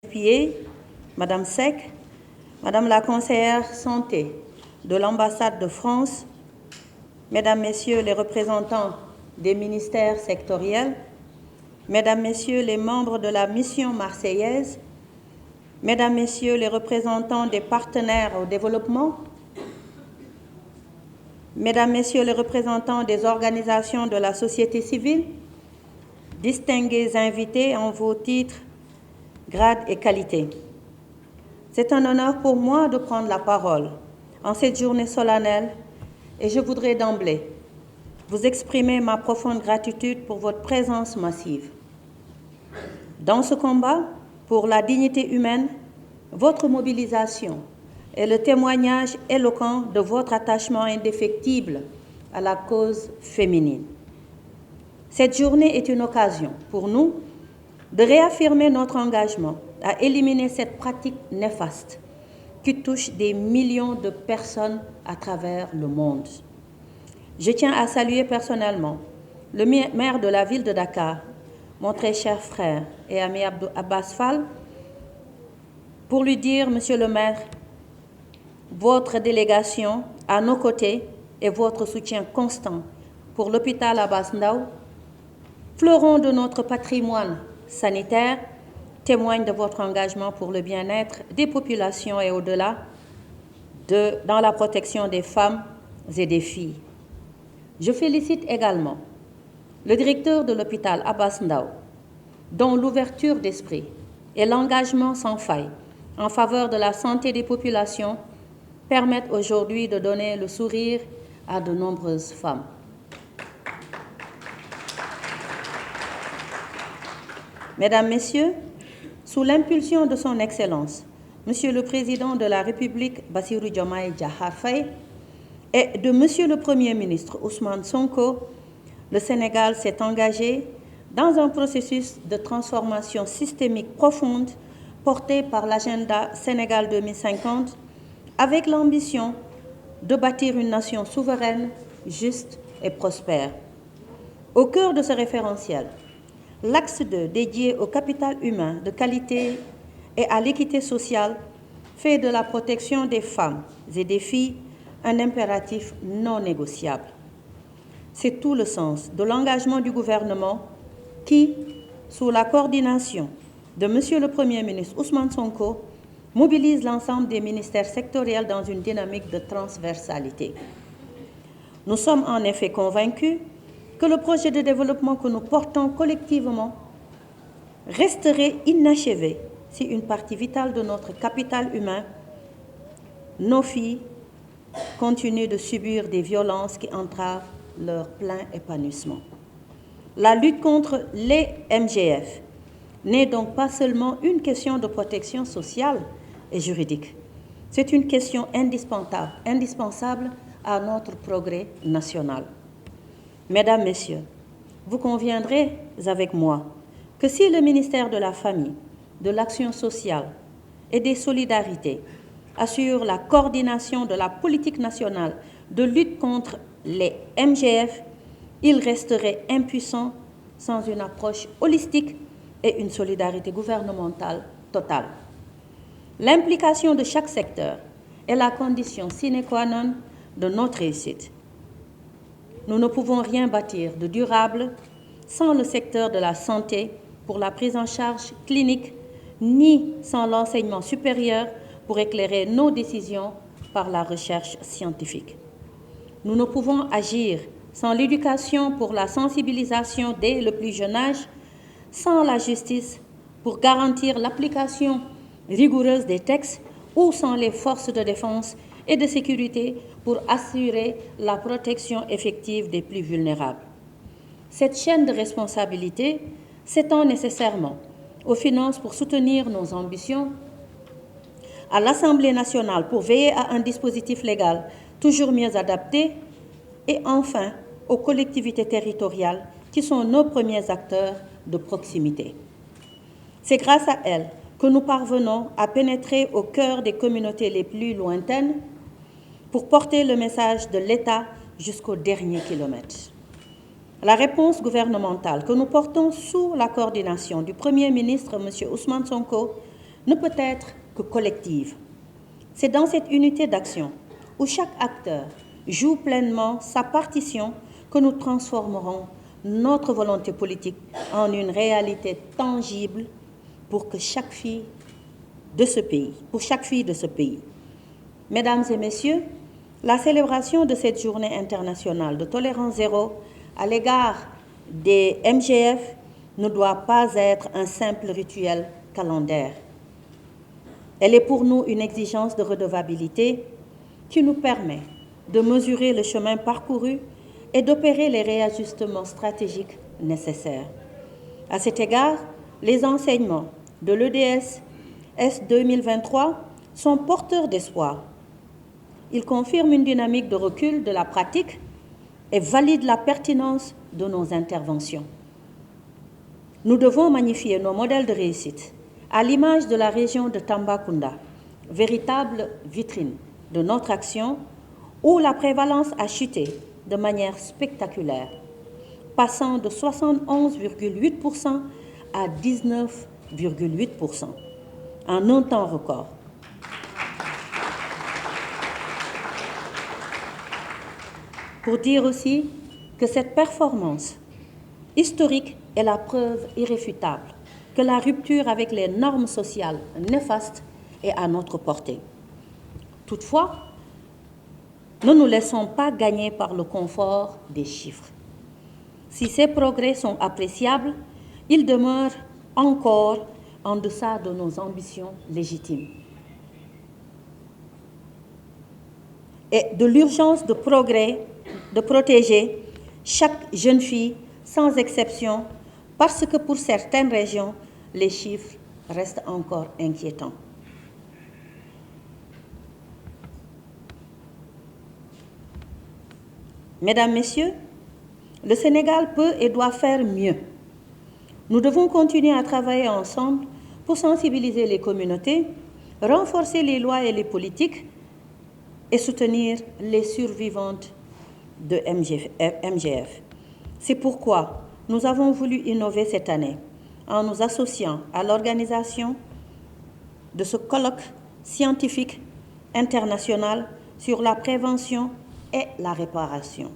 Pied, Madame Sec, Madame la conseillère santé de l'ambassade de France, Mesdames, Messieurs les représentants des ministères sectoriels, Mesdames, Messieurs les membres de la mission marseillaise, Mesdames, Messieurs les représentants des partenaires au développement, Mesdames, Messieurs les représentants des organisations de la société civile, distingués invités en vos titres, grades et qualités. C'est un honneur pour moi de prendre la parole en cette journée solennelle et je voudrais d'emblée vous exprimer ma profonde gratitude pour votre présence massive. Dans ce combat pour la dignité humaine, votre mobilisation est le témoignage éloquent de votre attachement indéfectible à la cause féminine. Cette journée est une occasion pour nous de réaffirmer notre engagement à éliminer cette pratique néfaste qui touche des millions de personnes à travers le monde. Je tiens à saluer personnellement le maire de la ville de Dakar, mon très cher frère et ami Abbas Fall, pour lui dire, Monsieur le maire, votre délégation à nos côtés et votre soutien constant pour l'hôpital Abass Ndao, fleuron de notre patrimoine sanitaire, témoigne de votre engagement pour le bien-être des populations et au-delà, dans la protection des femmes et des filles. Je félicite également le directeur de l'hôpital Abass Ndao, dont l'ouverture d'esprit et l'engagement sans faille en faveur de la santé des populations permettent aujourd'hui de donner le sourire à de nombreuses femmes. Mesdames, Messieurs, sous l'impulsion de son Excellence, Monsieur le Président de la République, Bassirou Diomaye Diakhar Faye, et de Monsieur le Premier ministre, Ousmane Sonko, le Sénégal s'est engagé dans un processus de transformation systémique profonde porté par l'agenda Sénégal 2050 avec l'ambition de bâtir une nation souveraine, juste et prospère. Au cœur de ce référentiel, l'axe 2 dédié au capital humain de qualité et à l'équité sociale fait de la protection des femmes et des filles un impératif non négociable. C'est tout le sens de l'engagement du gouvernement qui, sous la coordination de Monsieur le Premier ministre Ousmane Sonko, mobilise l'ensemble des ministères sectoriels dans une dynamique de transversalité. Nous sommes en effet convaincus que le projet de développement que nous portons collectivement resterait inachevé si une partie vitale de notre capital humain, nos filles, continuent de subir des violences qui entravent leur plein épanouissement. La lutte contre les MGF n'est donc pas seulement une question de protection sociale et juridique. C'est une question indispensable à notre progrès national. Mesdames, Messieurs, vous conviendrez avec moi que si le ministère de la Famille, de l'Action sociale et des Solidarités assure la coordination de la politique nationale de lutte contre les MGF, il resterait impuissant sans une approche holistique et une solidarité gouvernementale totale. L'implication de chaque secteur est la condition sine qua non de notre réussite. Nous ne pouvons rien bâtir de durable sans le secteur de la santé pour la prise en charge clinique, ni sans l'enseignement supérieur pour éclairer nos décisions par la recherche scientifique. Nous ne pouvons agir sans l'éducation pour la sensibilisation dès le plus jeune âge, sans la justice pour garantir l'application rigoureuse des textes ou sans les forces de défense et de sécurité pour assurer la protection effective des plus vulnérables. Cette chaîne de responsabilité s'étend nécessairement aux finances pour soutenir nos ambitions, à l'Assemblée nationale pour veiller à un dispositif légal toujours mieux adapté et enfin aux collectivités territoriales qui sont nos premiers acteurs de proximité. C'est grâce à elles que nous parvenons à pénétrer au cœur des communautés les plus lointaines pour porter le message de l'État jusqu'au dernier kilomètre. La réponse gouvernementale que nous portons sous la coordination du Premier ministre, M. Ousmane Sonko, ne peut être que collective. C'est dans cette unité d'action où chaque acteur joue pleinement sa partition que nous transformerons notre volonté politique en une réalité tangible pour chaque fille de ce pays. Mesdames et messieurs, la célébration de cette journée internationale de tolérance zéro à l'égard des MGF ne doit pas être un simple rituel calendaire. Elle est pour nous une exigence de redevabilité qui nous permet de mesurer le chemin parcouru et d'opérer les réajustements stratégiques nécessaires. À cet égard, les enseignements de l'EDS S 2023 sont porteurs d'espoir. Ils confirment une dynamique de recul de la pratique et valident la pertinence de nos interventions. Nous devons magnifier nos modèles de réussite à l'image de la région de Tambacounda, véritable vitrine de notre action où la prévalence a chuté de manière spectaculaire, passant de 71,8% à 19,8% en un temps record. Pour dire aussi que cette performance historique est la preuve irréfutable que la rupture avec les normes sociales néfastes est à notre portée. Toutefois, ne nous laissons pas gagner par le confort des chiffres. Si ces progrès sont appréciables, ils demeurent encore en deçà de nos ambitions légitimes. Et de l'urgence de protéger chaque jeune fille sans exception, parce que pour certaines régions, les chiffres restent encore inquiétants. Mesdames, Messieurs, le Sénégal peut et doit faire mieux. Nous devons continuer à travailler ensemble pour sensibiliser les communautés, renforcer les lois et les politiques et soutenir les survivantes de MGF. C'est pourquoi nous avons voulu innover cette année en nous associant à l'organisation de ce colloque scientifique international sur la prévention et la réparation.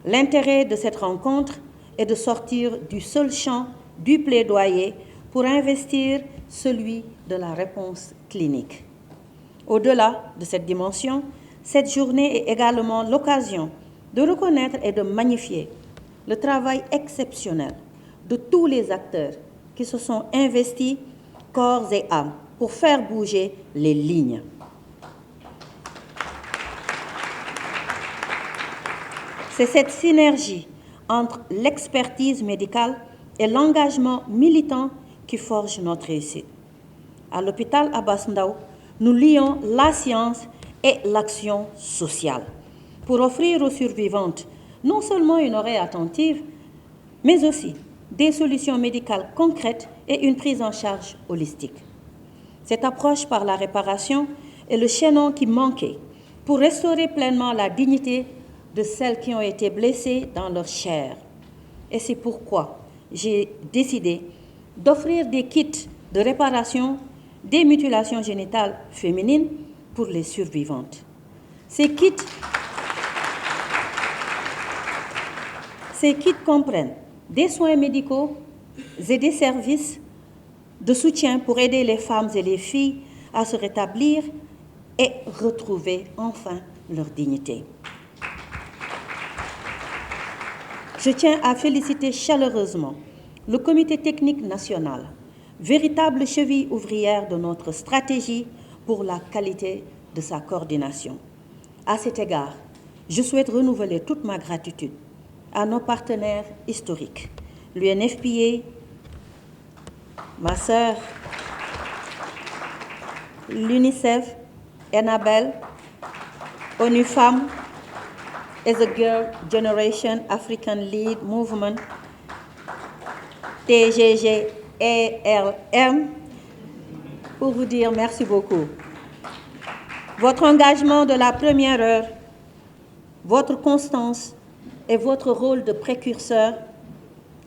L'intérêt de cette rencontre est de sortir du seul champ du plaidoyer pour investir celui de la réponse clinique. Au-delà de cette dimension, cette journée est également l'occasion de reconnaître et de magnifier le travail exceptionnel de tous les acteurs qui se sont investis corps et âme pour faire bouger les lignes. C'est cette synergie entre l'expertise médicale et l'engagement militant qui forge notre réussite. À l'hôpital Abass Ndao, nous lions la science et l'action sociale pour offrir aux survivantes non seulement une oreille attentive, mais aussi des solutions médicales concrètes et une prise en charge holistique. Cette approche par la réparation est le chaînon qui manquait pour restaurer pleinement la dignité de celles qui ont été blessées dans leur chair. Et c'est pourquoi j'ai décidé d'offrir des kits de réparation des mutilations génitales féminines pour les survivantes. Ces kits comprennent des soins médicaux et des services de soutien pour aider les femmes et les filles à se rétablir et retrouver enfin leur dignité. Je tiens à féliciter chaleureusement le Comité technique national, véritable cheville ouvrière de notre stratégie pour la qualité de sa coordination. À cet égard, je souhaite renouveler toute ma gratitude à nos partenaires historiques, l'UNFPA, ma sœur, l'UNICEF, Enabel, ONU Femmes, et The Girl Generation African Lead Movement, TGGERM, pour vous dire merci beaucoup. Votre engagement de la première heure, votre constance et votre rôle de précurseur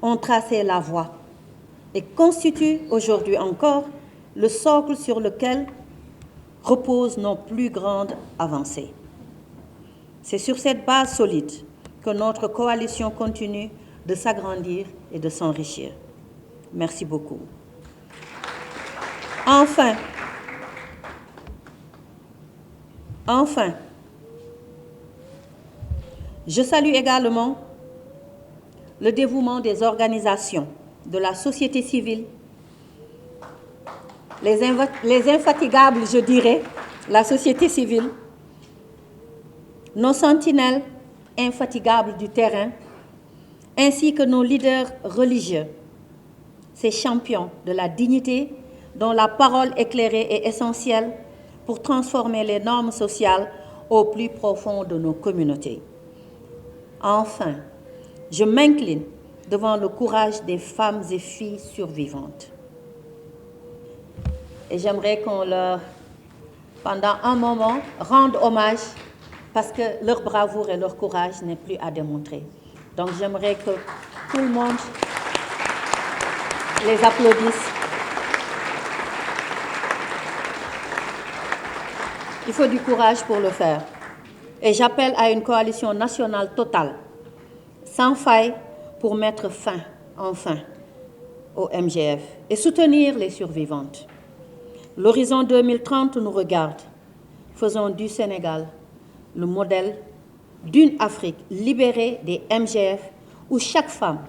ont tracé la voie. et constitue aujourd'hui encore le socle sur lequel reposent nos plus grandes avancées. C'est sur cette base solide que notre coalition continue de s'agrandir et de s'enrichir. Merci beaucoup. Enfin, je salue également le dévouement des organisations de la société civile, les infatigables, je dirais, la société civile, nos sentinelles infatigables du terrain, ainsi que nos leaders religieux, ces champions de la dignité dont la parole éclairée est essentielle pour transformer les normes sociales au plus profond de nos communautés. Enfin, je m'incline devant le courage des femmes et filles survivantes. Et j'aimerais qu'on leur, pendant un moment, rende hommage parce que leur bravoure et leur courage n'est plus à démontrer. Donc j'aimerais que tout le monde les applaudisse. Il faut du courage pour le faire. Et j'appelle à une coalition nationale totale, sans faille, pour mettre fin, enfin, au MGF et soutenir les survivantes. L'horizon 2030 nous regarde. Faisons du Sénégal le modèle d'une Afrique libérée des MGF où chaque femme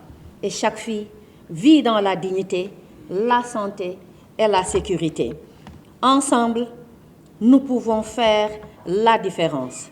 et chaque fille vit dans la dignité, la santé et la sécurité. Ensemble, nous pouvons faire la différence.